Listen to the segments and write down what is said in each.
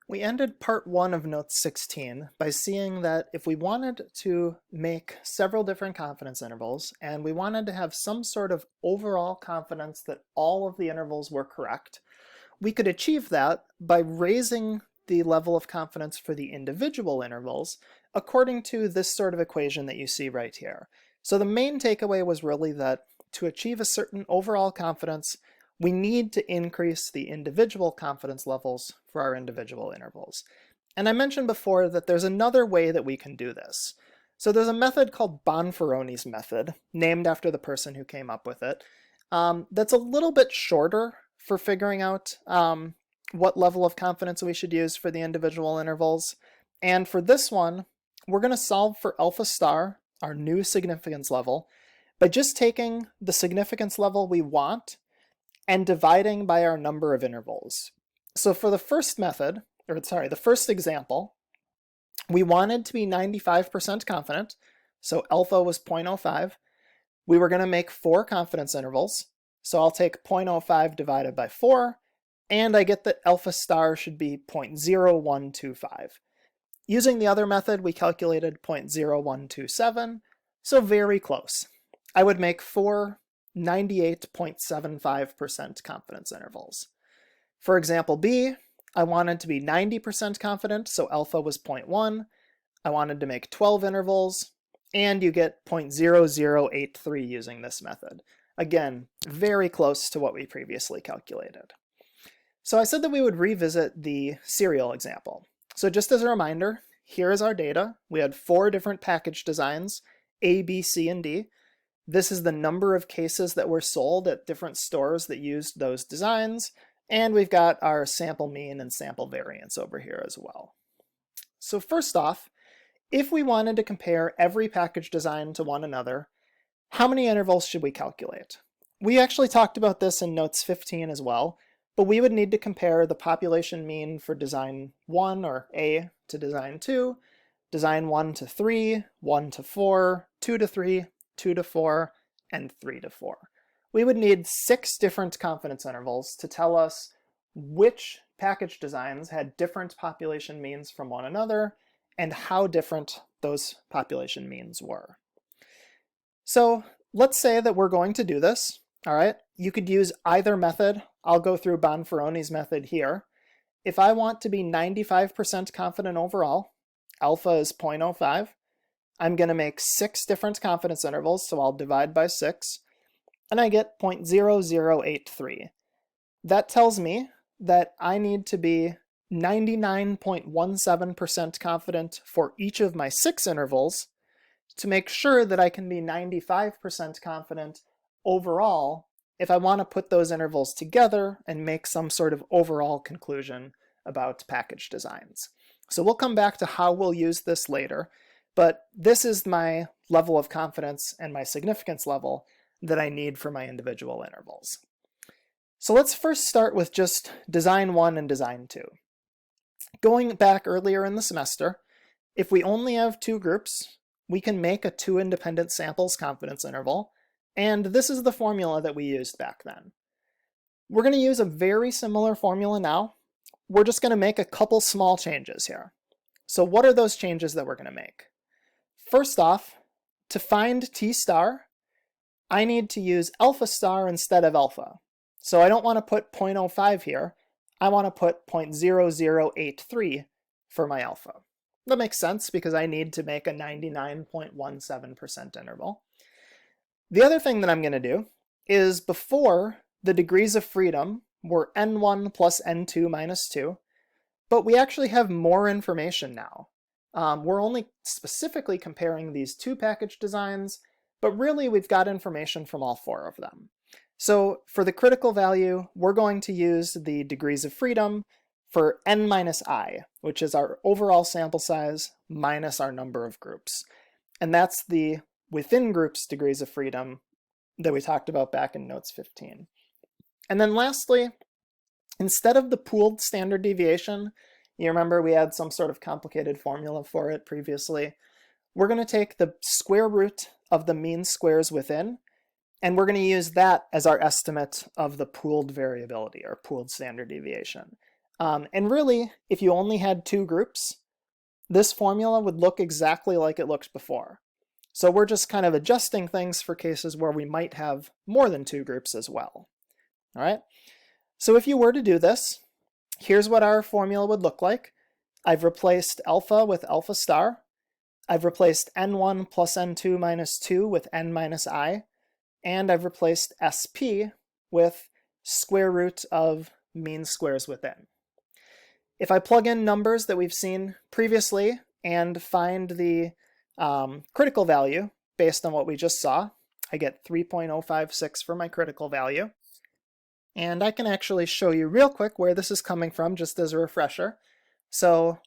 We ended part 1 of note 16 by seeing that if we wanted to make several different confidence intervals and we wanted to have some sort of overall confidence that all of the intervals were correct, we could achieve that by raising the level of confidence for the individual intervals according to this sort of equation that you see right here. So the main takeaway was really that to achieve a certain overall confidence, we need to increase the individual confidence levels for our individual intervals. And I mentioned before that there's another way that we can do this. So there's a method called Bonferroni's method, named after the person who came up with it, that's a little bit shorter for figuring out what level of confidence we should use for the individual intervals. And for this one, we're going to solve for alpha star, our new significance level, by just taking the significance level we want and dividing by our number of intervals. So for the first method, the first example, we wanted to be 95% confident, so alpha was 0.05. We were going to make 4 confidence intervals, so I'll take 0.05 divided by 4, and I get that alpha star should be 0.0125. Using the other method, we calculated 0.0127, so very close. I would make 4 98.75% confidence intervals. For example B, I wanted to be 90% confident, so alpha was 0.1. I wanted to make 12 intervals, and you get 0.0083 using this method. Again, very close to what we previously calculated. So I said that we would revisit the serial example. So just as a reminder, here is our data. We had 4 different package designs, A, B, C, and D. This is the number of cases that were sold at different stores that used those designs, and we've got our sample mean and sample variance over here as well. So first off, if we wanted to compare every package design to one another, how many intervals should we calculate? We actually talked about this in notes 15 as well, but we would need to compare the population mean for design 1, or A, to design 2, design 1 to 3, 1 to 4, 2 to 3, 2 to 4, and 3 to 4. We would need 6 different confidence intervals to tell us which package designs had different population means from one another and how different those population means were. So let's say that we're going to do this. All right, you could use either method. I'll go through Bonferroni's method here. If I want to be 95% confident overall, alpha is 0.05. I'm going to make 6 different confidence intervals, so I'll divide by 6, and I get 0.0083. That tells me that I need to be 99.17% confident for each of my 6 intervals to make sure that I can be 95% confident overall if I want to put those intervals together and make some sort of overall conclusion about package designs. So we'll come back to how we'll use this later, but this is my level of confidence and my significance level that I need for my individual intervals. So let's first start with just design 1 and design 2. Going back earlier in the semester, if we only have 2 groups, we can make a 2 independent samples confidence interval, and this is the formula that we used back then. We're going to use a very similar formula now. We're just going to make a couple small changes here. So what are those changes that we're going to make? First off, to find T star, I need to use alpha star instead of alpha. So I don't want to put 0.05 here. I want to put 0.0083 for my alpha. That makes sense because I need to make a 99.17% interval. The other thing that I'm going to do is before the degrees of freedom were n1 plus n2 minus 2, but we actually have more information now. We're only specifically comparing these 2 package designs, but really we've got information from all 4 of them. So for the critical value, we're going to use the degrees of freedom for n minus I, which is our overall sample size minus our number of groups. And that's the within groups degrees of freedom that we talked about back in notes 15. And then lastly, instead of the pooled standard deviation, you remember we had some sort of complicated formula for it previously, we're going to take the square root of the mean squares within, and we're going to use that as our estimate of the pooled variability or pooled standard deviation. And really, if you only had two groups, this formula would look exactly like it looked before. So we're just kind of adjusting things for cases where we might have more than two groups as well. All right. So if you were to do this, here's what our formula would look like. I've replaced alpha with alpha star. I've replaced n1 plus n2 minus 2 with n minus I. And I've replaced sp with square root of mean squares within. If I plug in numbers that we've seen previously and find the critical value based on what we just saw, I get 3.056 for my critical value. And I can actually show you real quick where this is coming from, just as a refresher. So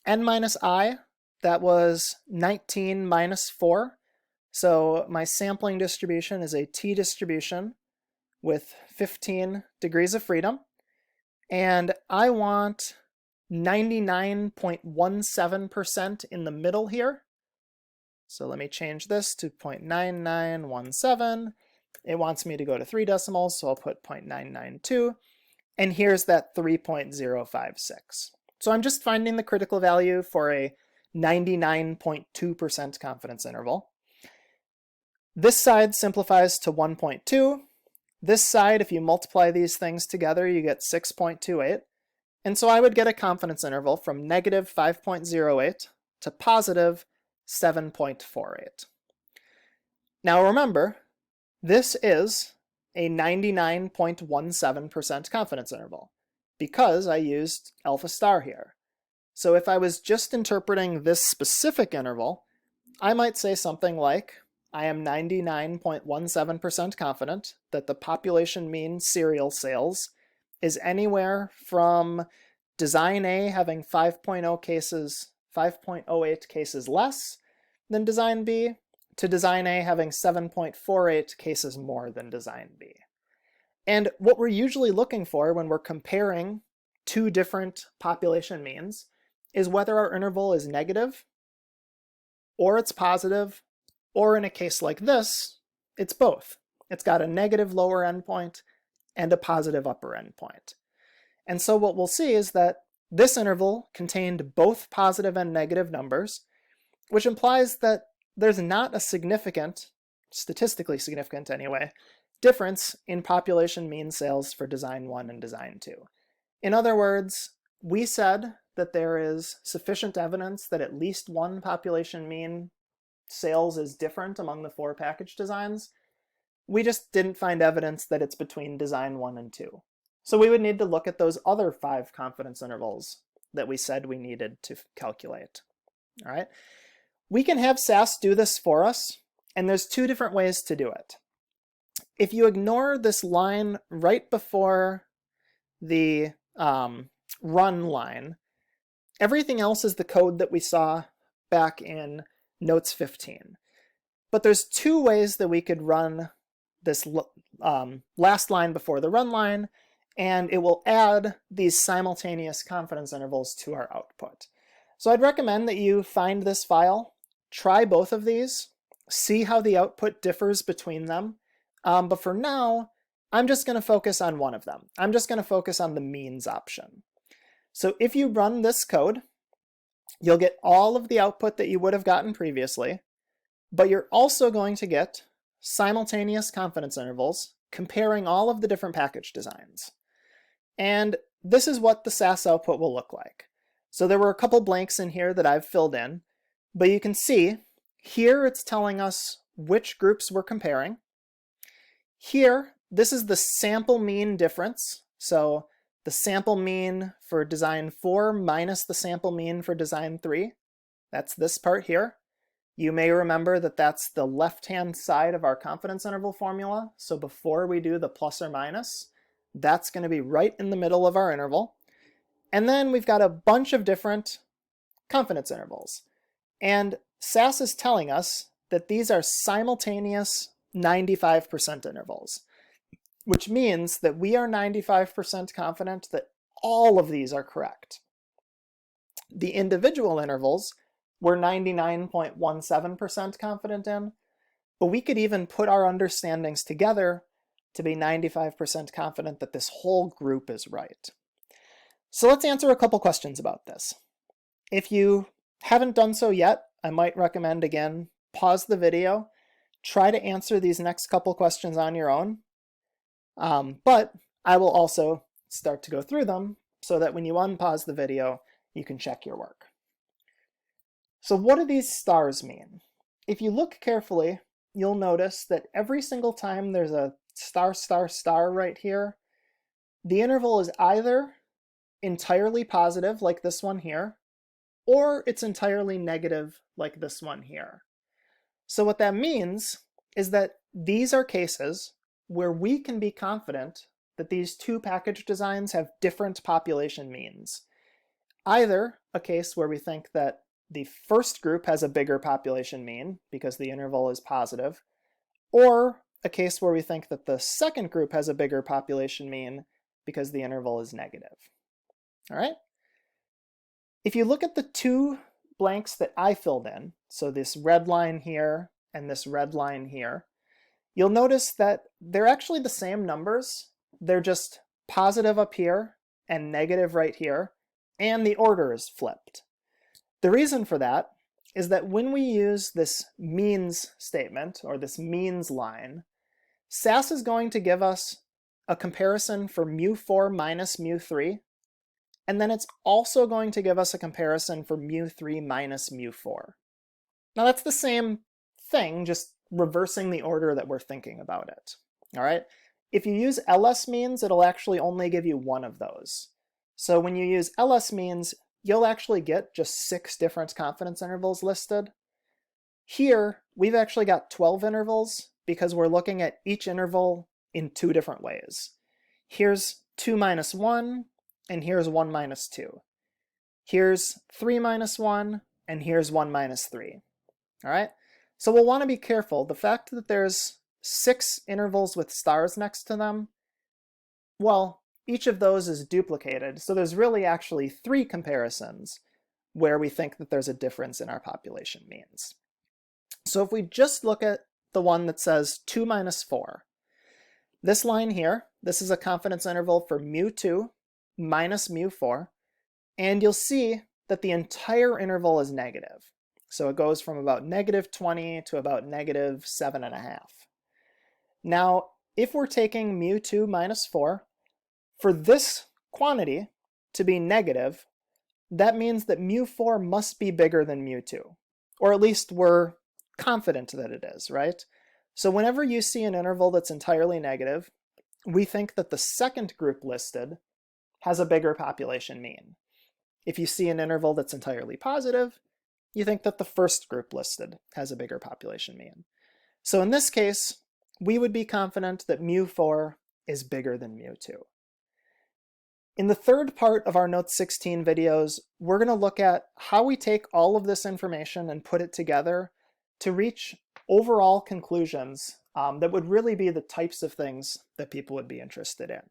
n minus I, that was 19 minus 4. So my sampling distribution is a t distribution with 15 degrees of freedom. And I want 99.17% in the middle here. So let me change this to 0.9917. It wants me to go to 3 decimals, so I'll put 0.992. And here's that 3.056. So I'm just finding the critical value for a 99.2% confidence interval. This side simplifies to 1.2. This side, if you multiply these things together, you get 6.28. And so I would get a confidence interval from negative 5.08 to positive 7.48. Now remember, this is a 99.17% confidence interval because I used alpha star here. So if I was just interpreting this specific interval, I might say something like, I am 99.17% confident that the population mean cereal sales is anywhere from design A having 5.08 cases less than design B to design A having 7.48 cases more than design B. And what we're usually looking for when we're comparing two different population means is whether our interval is negative, or it's positive, or in a case like this, it's both. It's got a negative lower endpoint and a positive upper endpoint. And so what we'll see is that this interval contained both positive and negative numbers, which implies that there's not a significant, statistically significant anyway, difference in population mean sales for design 1 and design 2. In other words, we said that there is sufficient evidence that at least one population mean sales is different among the 4 package designs. We just didn't find evidence that it's between design 1 and 2. So we would need to look at those other 5 confidence intervals that we said we needed to calculate. All right. We can have SAS do this for us, and there's 2 different ways to do it. If you ignore this line right before the run line, everything else is the code that we saw back in Notes 15. But there's 2 ways that we could run this last line before the run line, and it will add these simultaneous confidence intervals to our output. So I'd recommend that you find this file, try both of these, see how the output differs between them. But for now, I'm just going to focus on one of them. I'm just going to focus on the means option. So if you run this code, you'll get all of the output that you would have gotten previously, but you're also going to get simultaneous confidence intervals comparing all of the different package designs. And this is what the SAS output will look like. So there were a couple blanks in here that I've filled in, but you can see here it's telling us which groups we're comparing. Here, this is the sample mean difference. So the sample mean for design 4 minus the sample mean for design 3. That's this part here. You may remember that that's the left-hand side of our confidence interval formula. So before we do the plus or minus, that's going to be right in the middle of our interval. And then we've got a bunch of different confidence intervals. And SAS is telling us that these are simultaneous 95% intervals, which means that we are 95% confident that all of these are correct. The individual intervals we're 99.17% confident in, but we could even put our understandings together to be 95% confident that this whole group is right. So let's answer a couple questions about this. If you haven't done so yet, I might recommend, again, pause the video, try to answer these next couple questions on your own. But I will also start to go through them so that when you unpause the video, you can check your work. So what do these stars mean? If you look carefully, you'll notice that every single time there's a star, star, star right here, the interval is either entirely positive, like this one here, or it's entirely negative, like this one here. So what that means is that these are cases where we can be confident that these two package designs have different population means. Either a case where we think that the first group has a bigger population mean because the interval is positive, or a case where we think that the second group has a bigger population mean because the interval is negative. All right? If you look at the two blanks that I filled in, so this red line here and this red line here, you'll notice that they're actually the same numbers. They're just positive up here and negative right here, and the order is flipped. The reason for that is that when we use this means statement, or this means line, SAS is going to give us a comparison for mu4 minus mu3, and then it's also going to give us a comparison for mu3 minus mu4. Now that's the same thing, just reversing the order that we're thinking about it. All right? If you use LS means, it'll actually only give you one of those. So when you use LS means, you'll actually get just 6 different confidence intervals listed. Here, we've actually got 12 intervals because we're looking at each interval in 2 different ways. Here's 2 minus 1, and here's 1 minus 2. Here's 3 minus 1, and here's 1 minus 3. All right? So we'll want to be careful. The fact that there's 6 intervals with stars next to them, well, each of those is duplicated, so there's really actually 3 comparisons where we think that there's a difference in our population means. So if we just look at the one that says 2 minus 4, this line here, this is a confidence interval for mu2 minus mu4, and you'll see that the entire interval is negative. So it goes from about negative 20 to about negative 7.5. Now, if we're taking mu2 minus 4, for this quantity to be negative, that means that mu4 must be bigger than mu2, or at least we're confident that it is, right? So whenever you see an interval that's entirely negative, we think that the second group listed has a bigger population mean. If you see an interval that's entirely positive, you think that the first group listed has a bigger population mean. So in this case, we would be confident that mu4 is bigger than mu2. In the third part of our Note 16 videos, we're going to look at how we take all of this information and put it together to reach overall conclusions that would really be the types of things that people would be interested in.